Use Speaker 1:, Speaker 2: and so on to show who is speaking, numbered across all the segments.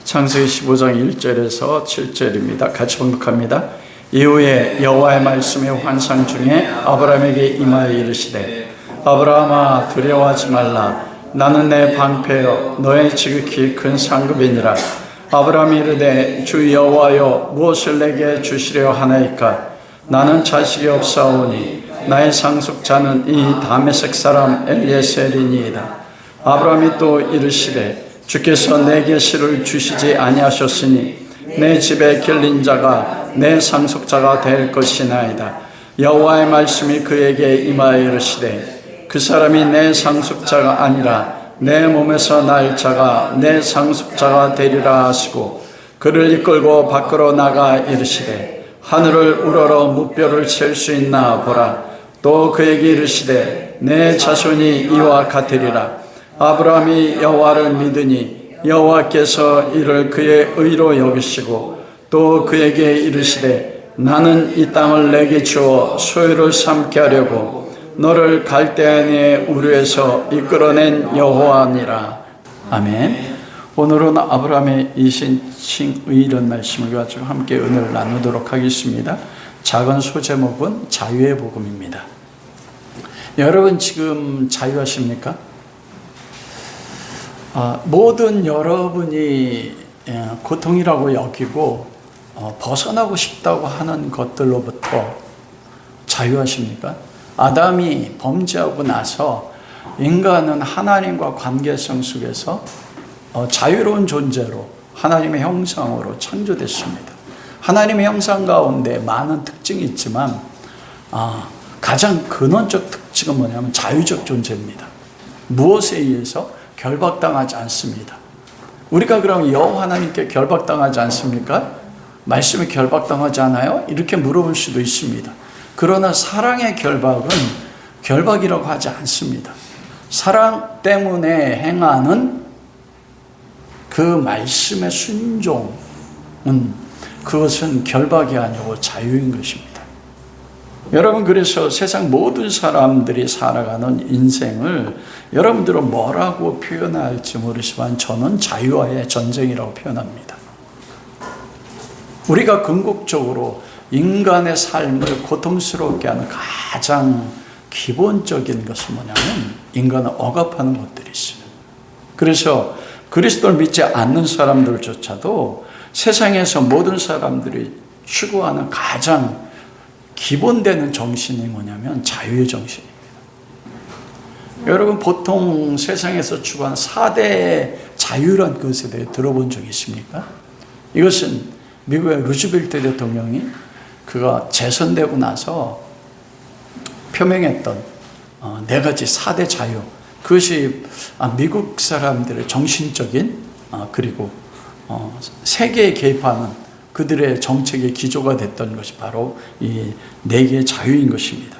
Speaker 1: 창세기 15장 1절에서 7절입니다. 같이 봉독합니다. 이후에 여호와의 말씀이 환상 중에 아브라함에게 임하여 이르시되 아브라함아 두려워하지 말라. 나는 내 방패여 너의 지극히 큰 상급이니라. 아브라함이 이르되 주 여호와여 무엇을 내게 주시려 하나이까? 나는 자식이 없사오니 나의 상속자는 이 다메섹 사람 엘리에셀이니이다. 아브라함이 또 이르시되 주께서 내게 실을 주시지 아니하셨으니 내 집에 길린 자가 내 상속자가 될 것이나이다. 여호와의 말씀이 그에게 임하여 이르시되 그 사람이 내 상속자가 아니라 내 몸에서 날 자가 내 상속자가 되리라 하시고 그를 이끌고 밖으로 나가 이르시되 하늘을 우러러 무뼈를 칠 수 있나 보라. 또 그에게 이르시되 내 자손이 이와 같으리라. 아브라함이 여호와를 믿으니 여호와께서 이를 그의 의로 여기시고 또 그에게 이르시되 나는 이 땅을 내게 주어 소유를 삼게 하려고 너를 갈대아인의 우르에서 이끌어낸 여호와니라. 아멘. 오늘은 아브라함의 이신칭의 이런 말씀을 가지고 함께 은혜를 나누도록 하겠습니다. 작은 소제목은 자유의 복음입니다. 여러분 지금 자유하십니까? 모든 여러분이 고통이라고 여기고 벗어나고 싶다고 하는 것들로부터 자유하십니까? 아담이 범죄하고 나서 인간은 하나님과 관계성 속에서 자유로운 존재로 하나님의 형상으로 창조됐습니다. 하나님의 형상 가운데 많은 특징이 있지만 가장 근원적 특징은 뭐냐면 자유적 존재입니다. 무엇에 의해서? 결박당하지 않습니다. 우리가 그럼 여호와 하나님께 결박당하지 않습니까? 말씀에 결박당하지 않아요? 이렇게 물어볼 수도 있습니다. 그러나 사랑의 결박은 결박이라고 하지 않습니다. 사랑 때문에 행하는 그 말씀의 순종은 그것은 결박이 아니고 자유인 것입니다. 여러분 그래서 세상 모든 사람들이 살아가는 인생을 여러분들은 뭐라고 표현할지 모르지만 저는 자유와의 전쟁이라고 표현합니다. 우리가 궁극적으로 인간의 삶을 고통스럽게 하는 가장 기본적인 것은 뭐냐면 인간을 억압하는 것들이 있어요. 그래서 그리스도를 믿지 않는 사람들조차도 세상에서 모든 사람들이 추구하는 가장 기본되는 정신이 뭐냐면 자유의 정신입니다. 여러분 보통 세상에서 추구하는 4대 자유란 것에 대해 들어본 적이 있습니까? 이것은 미국의 루즈벨트 대통령이 그가 재선되고 나서 표명했던 4가지 4대 자유, 그것이 미국 사람들의 정신적인 그리고 세계에 개입하는 그들의 정책의 기조가 됐던 것이 바로 이 4개의 자유인 것입니다.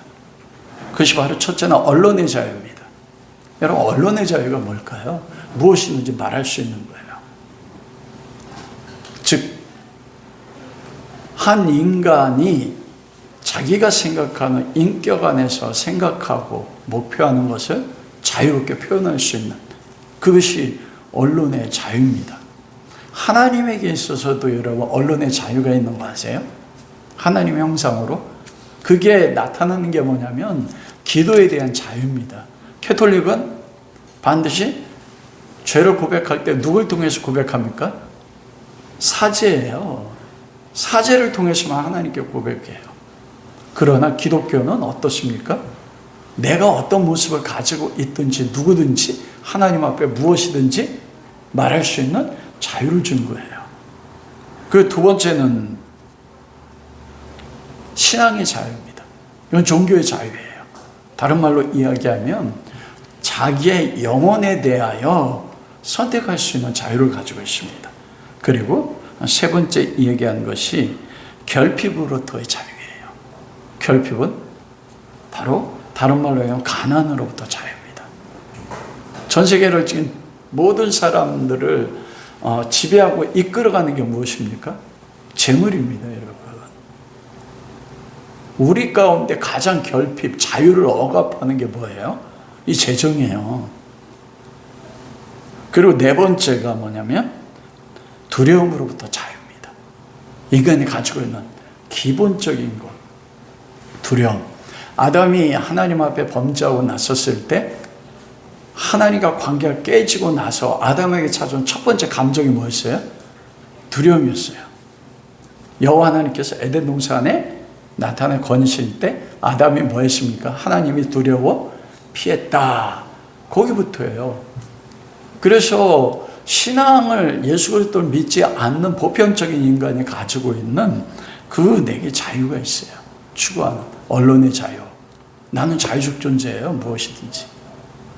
Speaker 1: 그것이 바로 첫째는 언론의 자유입니다. 여러분 언론의 자유가 뭘까요? 무엇이든지 말할 수 있는 거예요. 즉 한 인간이 자기가 생각하는 인격 안에서 생각하고 목표하는 것을 자유롭게 표현할 수 있는 그것이 언론의 자유입니다. 하나님에게 있어서도 여러분 언론의 자유가 있는 거 아세요? 하나님의 형상으로 그게 나타나는 게 뭐냐면 기도에 대한 자유입니다. 캐톨릭은 반드시 죄를 고백할 때 누굴 통해서 고백합니까? 사제예요. 사제를 통해서만 하나님께 고백해요. 그러나 기독교는 어떻습니까? 내가 어떤 모습을 가지고 있든지 누구든지 하나님 앞에 무엇이든지 말할 수 있는 자유를 준 거예요. 그 두 번째는 신앙의 자유입니다. 이건 종교의 자유예요. 다른 말로 이야기하면 자기의 영혼에 대하여 선택할 수 있는 자유를 가지고 있습니다. 그리고 세 번째 얘기한 것이 결핍으로부터의 자유예요. 결핍은 바로 다른 말로 하면 가난으로부터 자유입니다. 전 세계를 지금 모든 사람들을 지배하고 이끌어가는 게 무엇입니까? 재물입니다, 여러분. 우리 가운데 가장 결핍, 자유를 억압하는 게 뭐예요? 이 재정이에요. 그리고 네 번째가 뭐냐면 두려움으로부터 자유입니다. 인간이 가지고 있는 기본적인 것, 두려움. 아담이 하나님 앞에 범죄하고 나섰을 때 하나님과 관계가 깨지고 나서 아담에게 찾아온 첫 번째 감정이 뭐였어요? 두려움이었어요. 여호와 하나님께서 에덴 동산에 나타나 거니실 때 아담이 뭐 했습니까? 하나님이 두려워 피했다. 거기부터예요. 그래서 신앙을 예수 그리스도를 믿지 않는 보편적인 인간이 가지고 있는 그 내게 자유가 있어요. 추구하는 언론의 자유. 나는 자유적 존재예요. 무엇이든지.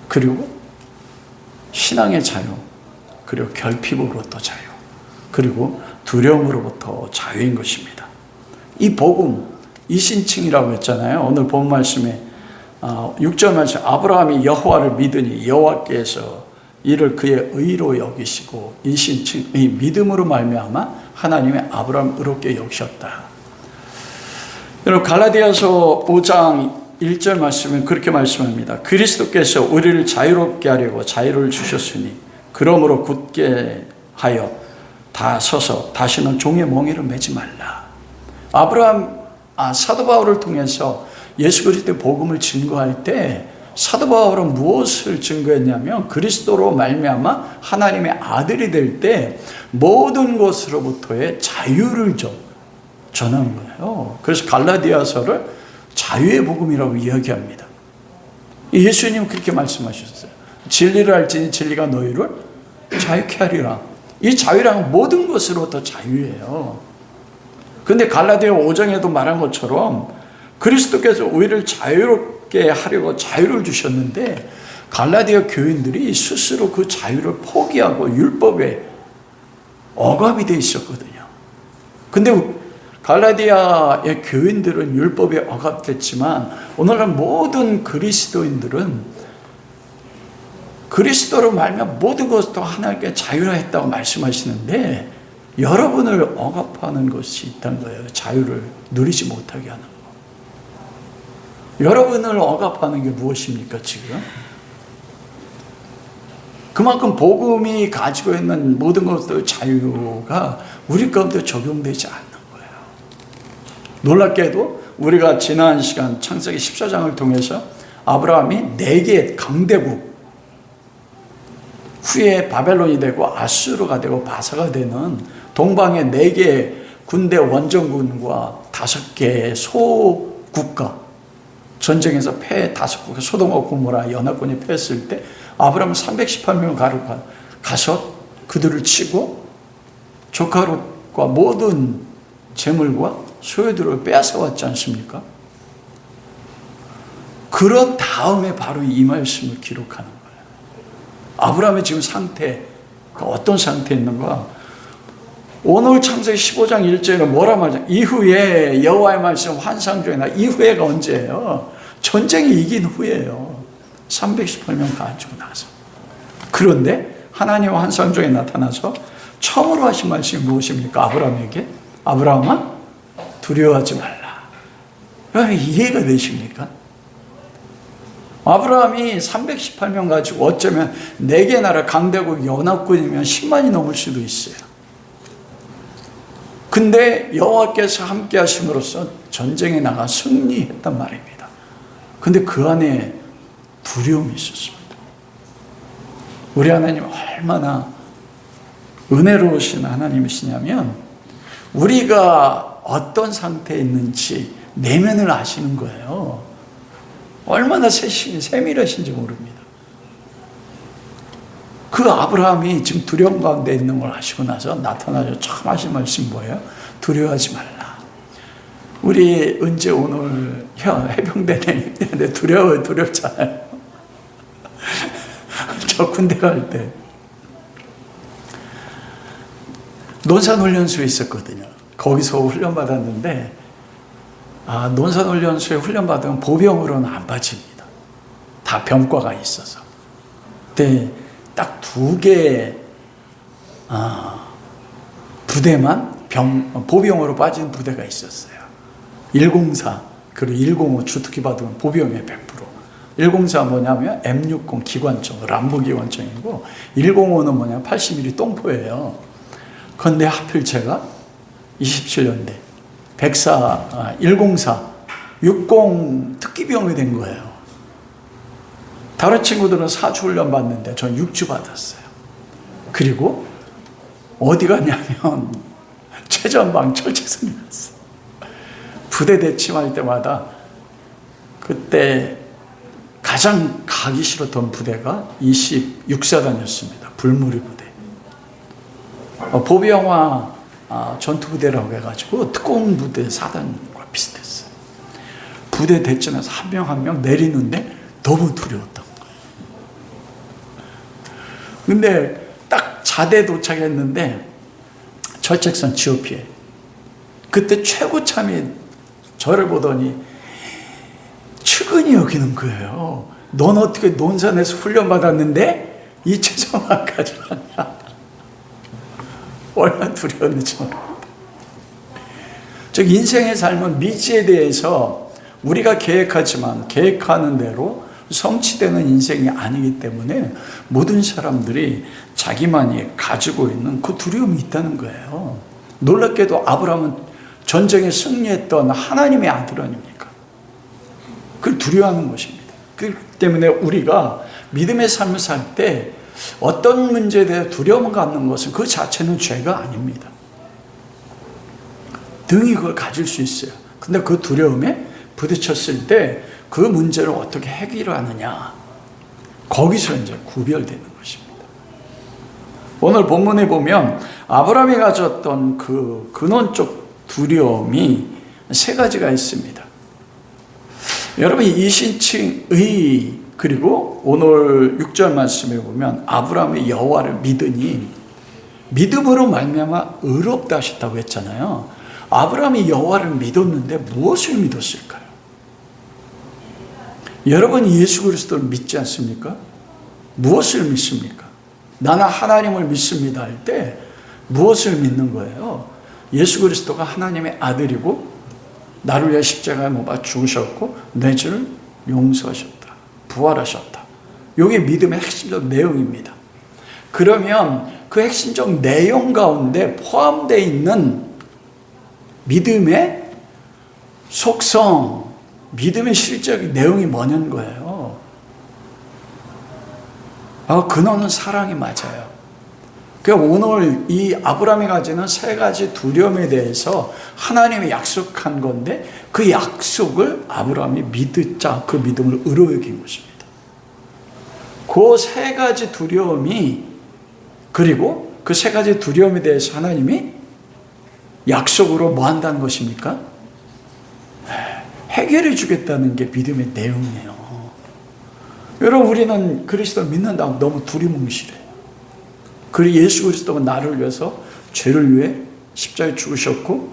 Speaker 1: 그리고 신앙의 자유. 그리고 결핍으로부터 자유. 그리고 두려움으로부터 자유인 것입니다. 이 복음, 이신칭이라고 했잖아요. 오늘 본 말씀에 6절 말씀, 아브라함이 여호와를 믿으니 여호와께서 이를 그의 의로 여기시고 이신칭, 이 믿음으로 말미암아 하나님의 아브라함 의롭게 여기셨다. 여러분 갈라디아서 5장 1절 말씀은 그렇게 말씀합니다. 그리스도께서 우리를 자유롭게 하려고 자유를 주셨으니 그러므로 굳게 하여 다 서서 다시는 종의 멍에를 매지 말라. 사도 바울을 통해서 예수 그리스도의 복음을 증거할 때 사도 바울은 무엇을 증거했냐면 그리스도로 말미암아 하나님의 아들이 될 때 모든 것으로부터의 자유를 전하는 거예요. 그래서 갈라디아서를 자유의 복음이라고 이야기합니다. 예수님 그렇게 말씀하셨어요. 진리를 알지니 진리가 너희를 자유케 하리라. 이 자유란 모든 것으로부터 자유예요. 근데 갈라디아 5장에도 말한 것처럼 그리스도께서 우리를 자유롭게 하려고 자유를 주셨는데 갈라디아 교인들이 스스로 그 자유를 포기하고 율법에 억압이 돼 있었거든요. 근데 갈라디아의 교인들은 율법에 억압됐지만 오늘날 모든 그리스도인들은 그리스도로 말미암아 모든 것도 하나님께 자유했다고 말씀하시는데 여러분을 억압하는 것이 있다는 거예요. 자유를 누리지 못하게 하는 거. 여러분을 억압하는 게 무엇입니까 지금? 그만큼 복음이 가지고 있는 모든 것들 자유가 우리 가운데 적용되지 않는 거예요. 놀랍게도 우리가 지난 시간 창세기 14장을 통해서 아브라함이 4개의 강대국 후에 바벨론이 되고 아수르가 되고 바사가 되는 동방의 4개의 군대 원정군과 5개의 소국가 전쟁에서 패 5국가 소돔과 고모라 연합군이 패했을 때 아브라함은 318명 가서 그들을 치고 조카롯과 모든 재물과 소유들을 빼앗아왔지 않습니까? 그런 다음에 바로 이 말씀을 기록하는 거예요. 아브라함의 지금 상태, 어떤 상태에 있는가? 오늘 창세기 15장 1절에 뭐라 말하죠? 이후에 여호와의 말씀 환상 중에 이후에가 언제예요? 전쟁이 이긴 후예요. 318명 가지고 나서. 그런데 하나님 환상 중에 나타나서 처음으로 하신 말씀이 무엇입니까? 아브라함에게? 아브라함아 두려워하지 말라. 여러분 이해가 되십니까? 아브라함이 318명 가지고 어쩌면 4개 나라 강대국 연합군이면 10만이 넘을 수도 있어요. 근데 여호와께서 함께 하심으로써 전쟁에 나가 승리했단 말입니다. 근데 그 안에 두려움이 있었습니다. 우리 하나님 얼마나 은혜로우신 하나님이시냐면 우리가 어떤 상태에 있는지 내면을 아시는 거예요. 얼마나 세밀하신지 모릅니다. 그 아브라함이 지금 두려움 가운데 있는 걸 아시고 나서 나타나서 처음 하신 말씀이 뭐예요? 두려워하지 말라. 우리 은재 오늘 해병대인데 두렵잖아요. 저 군대 갈 때 논산훈련소에 있었거든요. 거기서 훈련받았는데 논산훈련소에 훈련받으면 보병으로는 안 빠집니다. 다 병과가 있어서. 근데 딱 2개 부대만 보병으로 빠지는 부대가 있었어요. 104 그리고 105 주특기 받으면 보병의 100%. 104 뭐냐면 M60 기관총, 람보 기관총이고 105는 뭐냐면 80mm 똥포예요. 그런데 하필 제가 27년대 104, 60 특기병이 된 거예요. 다른 친구들은 4주 훈련 받는데 전 6주 받았어요. 그리고 어디 갔냐면 최전방 철책선에 갔어요. 부대 대침할 때마다 그때 가장 가기 싫었던 부대가 26사단이었습니다. 불무리 부대. 보병화 전투부대라고 해가지고 특공부대 사단과 비슷했어요. 부대 대전에서 한 명 한 명 내리는데 너무 두려웠던 거예요. 근데 딱 자대 도착했는데 철책선 GOP에 그때 최고참이 저를 보더니 측은히 여기는 거예요. 넌 어떻게 논산에서 훈련받았는데 이 최저만까지 하냐. 얼마나 두려웠는지 모릅니다. 즉 인생의 삶은 미지에 대해서 우리가 계획하지만 계획하는 대로 성취되는 인생이 아니기 때문에 모든 사람들이 자기만이 가지고 있는 그 두려움이 있다는 거예요. 놀랍게도 아브라함은 전쟁에 승리했던 하나님의 아들 아닙니까? 그걸 두려워하는 것입니다. 그렇기 때문에 우리가 믿음의 삶을 살 때 어떤 문제에 대해 두려움을 갖는 것은 그 자체는 죄가 아닙니다. 등이 그걸 가질 수 있어요. 근데 그 두려움에 부딪혔을 때 그 문제를 어떻게 해결하느냐, 거기서 이제 구별되는 것입니다. 오늘 본문에 보면 아브라함이 가졌던 그 근원적 두려움이 세 가지가 있습니다. 여러분 이신칭의 그리고 오늘 6절 말씀에 보면 아브라함이 여호와를 믿으니 믿음으로 말미암아 의롭다 하셨다고 했잖아요. 아브라함이 여호와를 믿었는데 무엇을 믿었을까요? 여러분이 예수 그리스도를 믿지 않습니까? 무엇을 믿습니까? 나는 하나님을 믿습니다 할 때 무엇을 믿는 거예요? 예수 그리스도가 하나님의 아들이고 나를 위해 십자가에 못 박혀 죽으셨고 내 죄를 용서하셨다, 부활하셨다. 이게 믿음의 핵심적 내용입니다. 그러면 그 핵심적 내용 가운데 포함되어 있는 믿음의 속성, 믿음의 실제적인 내용이 뭐냐는 거예요. 근원은 사랑이 맞아요. 그러니까 오늘 이 아브라함이 가지는 세 가지 두려움에 대해서 하나님이 약속한 건데 그 약속을 아브라함이 믿자 그 믿음을 의로 여긴 것입니다. 그 세 가지 두려움이 그리고 그 세 가지 두려움에 대해서 하나님이 약속으로 뭐 한다는 것입니까? 해결해 주겠다는 게 믿음의 내용이에요. 여러분 우리는 그리스도를 믿는다고 너무 두리뭉실해요. 그리고 예수 그리스도가 나를 위해서 죄를 위해 십자가에 죽으셨고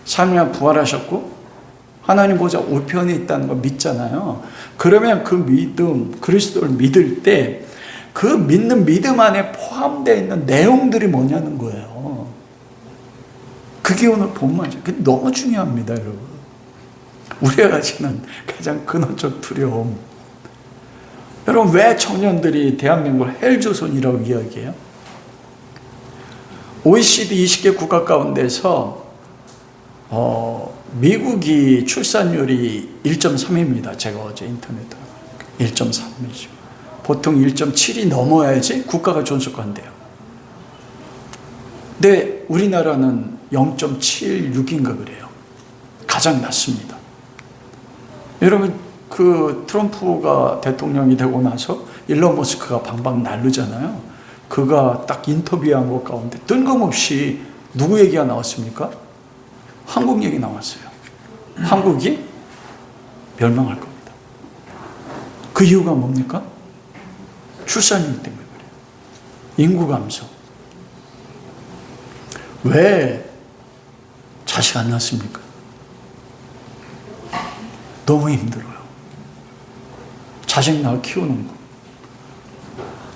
Speaker 1: 삶에 부활하셨고 하나님 보좌 우편에 있다는 걸 믿잖아요. 그러면 그 믿음, 그리스도를 믿을 때 그 믿는 믿음 안에 포함되어 있는 내용들이 뭐냐는 거예요. 그게 오늘 본문이죠. 그게 너무 중요합니다, 여러분. 우리가 가지는 가장 근원적 두려움. 여러분 왜 청년들이 대한민국을 헬조선이라고 이야기해요? OECD 20개 국가 가운데서 미국이 출산율이 1.3입니다. 제가 어제 인터넷에 1.3이죠. 보통 1.7이 넘어야지 국가가 존속한대요. 근데 우리나라는 0.76인가 그래요. 가장 낮습니다. 여러분 그 트럼프가 대통령이 되고 나서 일론 머스크가 방방 날르잖아요. 그가 딱 인터뷰한 것 가운데 뜬금없이 누구 얘기가 나왔습니까? 한국 얘기 나왔어요. 한국이 멸망할 겁니다. 그 이유가 뭡니까? 출산율 때문에 그래요. 인구 감소. 왜 자식 안 낳습니까? 너무 힘들어요. 자식 낳아 키우는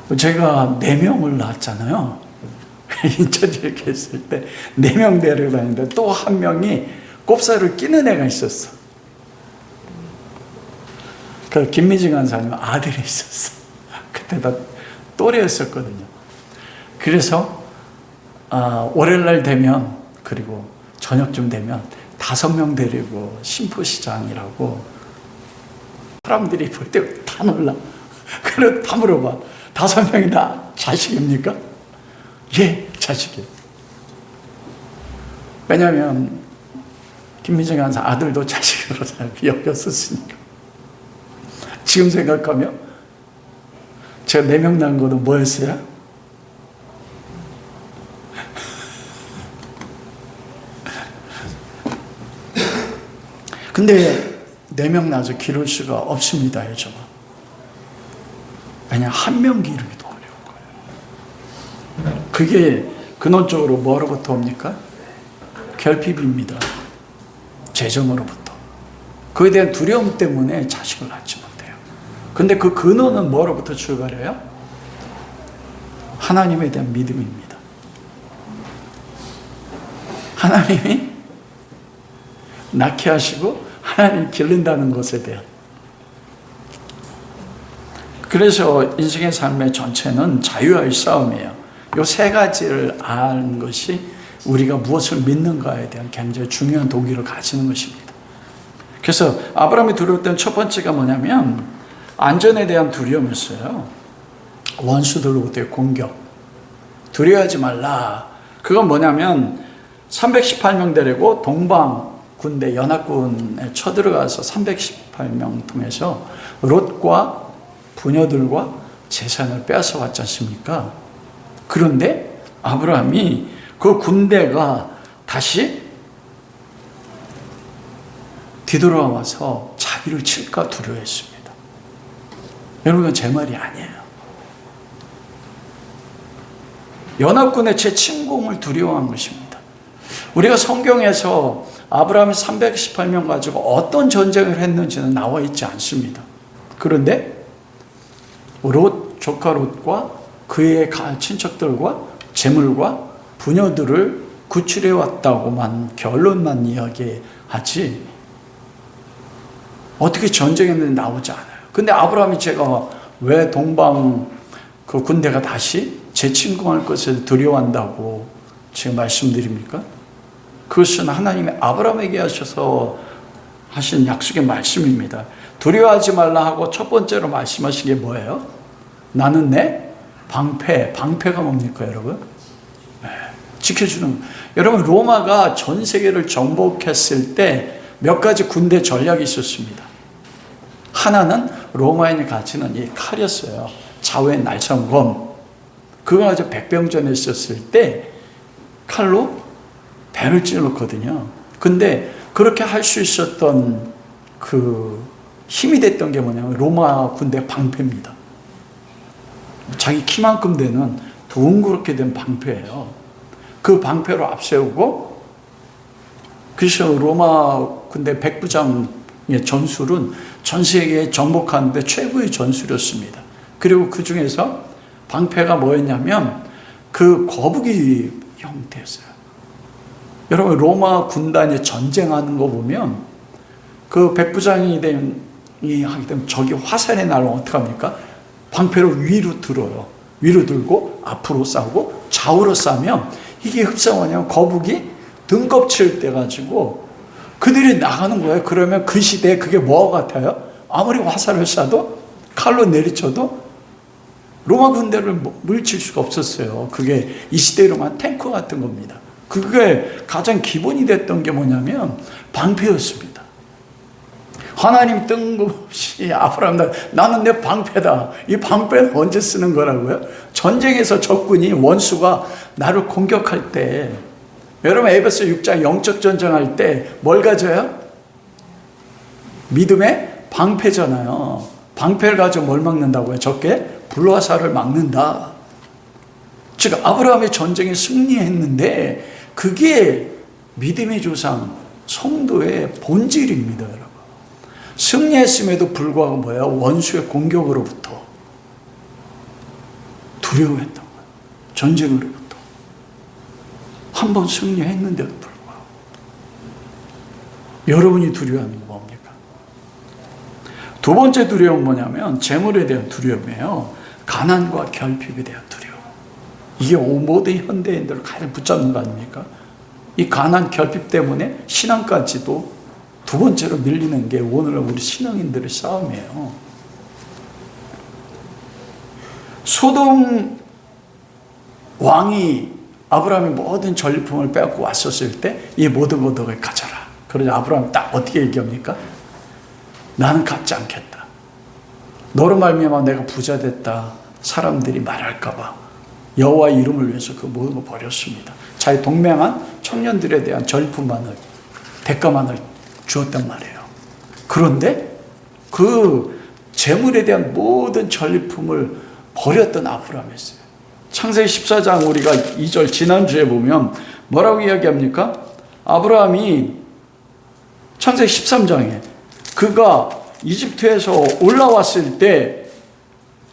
Speaker 1: 거. 제가 4명을 낳았잖아요. 인천 이렇게 했을 때 4명 데려다니는데 또 한 명이 꼽사를 끼는 애가 있었어. 그 김미진 간사님 아들이 있었어. 그때 나 또래였었거든요. 그래서 월요일날 되면, 그리고 저녁쯤 되면 5명 데리고 심포시장이라고 사람들이 볼 때 다 놀라. 그래 다 물어봐. 5명이 다 자식입니까? 예, 자식이에요. 왜냐하면 김민정이 한 아들도 자식으로 여겼었으니까. 지금 생각하면 제가 4명 낳은 거는 뭐였어요? 근데 4명 낳아서 기를 수가 없습니다, 요즘은. 왜냐, 1명 기르기도 어려운 거예요. 그게 근원적으로 뭐로부터 옵니까? 결핍입니다. 재정으로부터. 그에 대한 두려움 때문에 자식을 낳지 못해요. 근데 그 근원은 뭐로부터 출발해요? 하나님에 대한 믿음입니다. 하나님이 낳게 하시고 하나님 기른다는 것에 대한. 그래서 인생의 삶의 전체는 자유와의 싸움이에요. 이 3가지를 아는 것이 우리가 무엇을 믿는가에 대한 굉장히 중요한 동기를 가지는 것입니다. 그래서 아브라함이 두려웠던 첫 번째가 뭐냐면 안전에 대한 두려움이었어요. 원수들로부터의 공격. 두려워하지 말라. 그건 뭐냐면 318명 데리고 동방 군대 연합군에 쳐들어가서 318명 통해서 롯과 부녀들과 재산을 빼앗아 왔지 않습니까? 그런데 아브라함이 그 군대가 다시 뒤돌아와서 자기를 칠까 두려워했습니다. 여러분, 제 말이 아니에요. 연합군의 재침공을 두려워한 것입니다. 우리가 성경에서 아브라함이 318명 가지고 어떤 전쟁을 했는지는 나와 있지 않습니다. 그런데 롯, 조카 롯과 그의 친척들과 재물과 부녀들을 구출해 왔다고만 결론만 이야기하지 어떻게 전쟁했는지 나오지 않아요. 근데 아브라함이 제가 왜 동방 그 군대가 다시 재침공할 것을 두려워한다고 지금 말씀드립니까? 그것은 하나님이 아브라함에게 하셔서 하신 약속의 말씀입니다. 두려워하지 말라 하고 첫 번째로 말씀하신 게 뭐예요? 나는 내 방패가 뭡니까, 여러분? 네, 지켜주는. 여러분, 로마가 전 세계를 정복했을 때 몇 가지 군대 전략이 있었습니다. 하나는 로마인이 가지는 이 칼이었어요. 좌우의 날선 검. 그거 가지고 백병전에 있었을 때 칼로 배를 찔렀거든요. 근데 그렇게 할 수 있었던 그 힘이 됐던 게 뭐냐면 로마 군대 방패입니다. 자기 키만큼 되는 둥그렇게 된 방패예요. 그 방패로 앞세우고, 그래서 로마 군대 백부장의 전술은 전 세계에 정복하는데 최고의 전술이었습니다. 그리고 그 중에서 방패가 뭐였냐면 그 거북이 형태였어요. 여러분, 로마 군단이 전쟁하는 거 보면 그 백부장이 하게 되면 적이 화살이 날면 어떡합니까? 방패를 위로 들어요. 위로 들고 앞으로 싸우고 좌우로 싸면 이게 흡사하냐면 거북이 등껍질 떼가지고 그들이 나가는 거예요. 그러면 그 시대에 그게 뭐와 같아요? 아무리 화살을 쏴도 칼로 내리쳐도 로마 군대를 물칠 수가 없었어요. 그게 이 시대로만 탱크 같은 겁니다. 그게 가장 기본이 됐던 게 뭐냐면 방패였습니다. 하나님 뜬금없이 아브라함, 나는 내 방패다. 이 방패는 언제 쓰는 거라고요? 전쟁에서 적군이 원수가 나를 공격할 때, 여러분 에베소 6장 영적 전쟁할 때 뭘 가져요? 믿음의 방패잖아요. 방패를 가지고 뭘 막는다고요? 적게 불화살을 막는다. 즉 아브라함이 전쟁에 승리했는데 그게 믿음의 조상 성도의 본질입니다, 여러분. 승리했음에도 불구하고 뭐예요? 원수의 공격으로부터 두려워했던 거예요. 전쟁으로부터. 한 번 승리했는데도 불구하고. 여러분이 두려워하는 건 뭡니까? 두 번째 두려움은 뭐냐면 재물에 대한 두려움이에요. 가난과 결핍에 대한 두려움. 이게 모든 현대인들을 가장 붙잡는 거 아닙니까? 이 가난 결핍 때문에 신앙까지도 두 번째로 밀리는 게 오늘날 우리 신앙인들의 싸움이에요. 소돔 왕이 아브라함이 모든 전리품을 빼앗고 왔었을 때 이 모든 거 너가 가져라. 그러자 아브라함이 딱 어떻게 얘기합니까? 나는 갖지 않겠다. 너로 말미암아 내가 부자 됐다. 사람들이 말할까 봐 여호와의 이름을 위해서 그 모든 걸 버렸습니다. 자기 동맹한 청년들에 대한 전리품만을, 대가만을 주었단 말이에요. 그런데 그 재물에 대한 모든 전리품을 버렸던 아브라함이었어요. 창세기 14장 우리가 2절 지난주에 보면 뭐라고 이야기합니까? 아브라함이 창세기 13장에 그가 이집트에서 올라왔을 때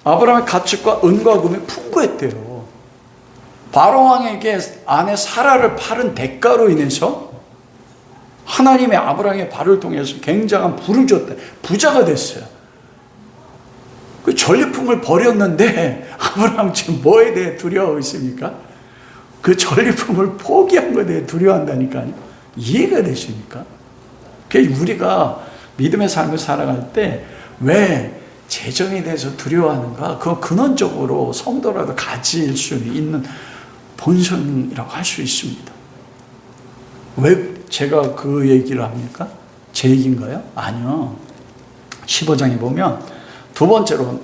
Speaker 1: 아브라함의 가축과 은과 금이 풍부했대요. 바로 왕에게 아내 사라를 팔은 대가로 인해서 하나님의 아브라함의 발을 통해서 굉장한 부를 줬대. 부자가 됐어요. 그 전리품을 버렸는데 아브라함 지금 뭐에 대해 두려워하고 있습니까? 그 전리품을 포기한 것에 대해 두려워한다니까요. 이해가 되십니까? 우리가 믿음의 삶을 살아갈 때 왜 재정에 대해서 두려워하는가? 그건 근원적으로 성도라도 가질 수 있는 본성이라고 할 수 있습니다. 왜 제가 그 얘기를 합니까? 제 얘기인가요? 아니요. 15장에 보면 두 번째로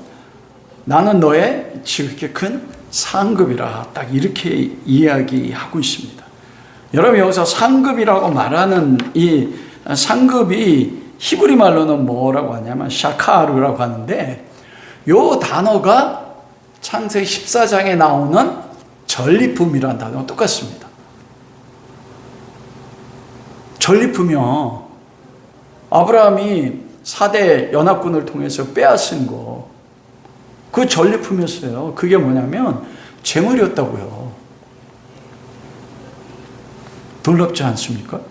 Speaker 1: 나는 너의 지극히 큰 상급이라 딱 이렇게 이야기하고 있습니다. 여러분 여기서 상급이라고 말하는 이 상급이 히브리 말로는 뭐라고 하냐면 샤카르라고 하는데 이 단어가 창세기 14장에 나오는 전리품이라는 단어와 똑같습니다. 전리품이요. 아브라함이 4대 연합군을 통해서 빼앗은 거, 그 전리품이었어요. 그게 뭐냐면 재물이었다고요. 놀랍지 않습니까?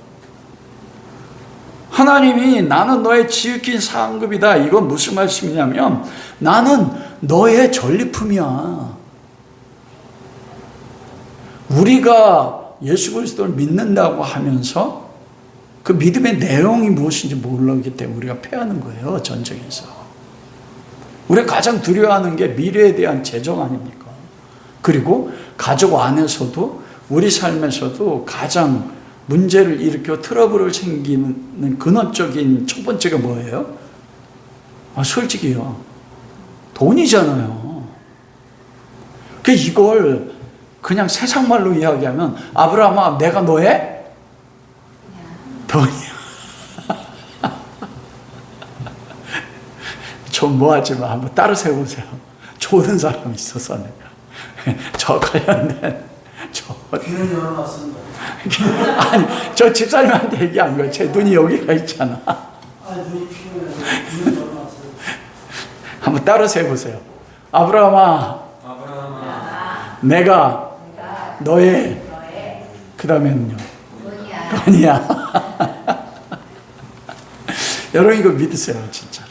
Speaker 1: 하나님이 나는 너의 지극히 상급이다. 이건 무슨 말씀이냐면 나는 너의 전리품이야. 우리가 예수 그리스도를 믿는다고 하면서 그 믿음의 내용이 무엇인지 모르기 때문에 우리가 패하는 거예요. 전쟁에서. 우리가 가장 두려워하는 게 미래에 대한 재정 아닙니까? 그리고 가족 안에서도 우리 삶에서도 가장 문제를 일으켜 트러블을 생기는 근원적인 첫 번째가 뭐예요? 솔직히요. 돈이잖아요. 이걸 그냥 세상 말로 이야기하면 아브라함아 내가 너의 돈이야. 좀 뭐하지 마. 한번 따로 세우세요. 좋은 사람이 있어서 내가 저 관련된
Speaker 2: 귀는 열어놨습니다.
Speaker 1: 아니 저 집사님한테 얘기한 거예요. 제 눈이 여기가 있잖아.
Speaker 2: 눈이 피곤해서 귀는 열어놨어요.
Speaker 1: 한번 따로 세보세요. 아브라함아 내가 너의 그 다음에는요 돈이야. 여러분 이거 믿으세요. 진짜로.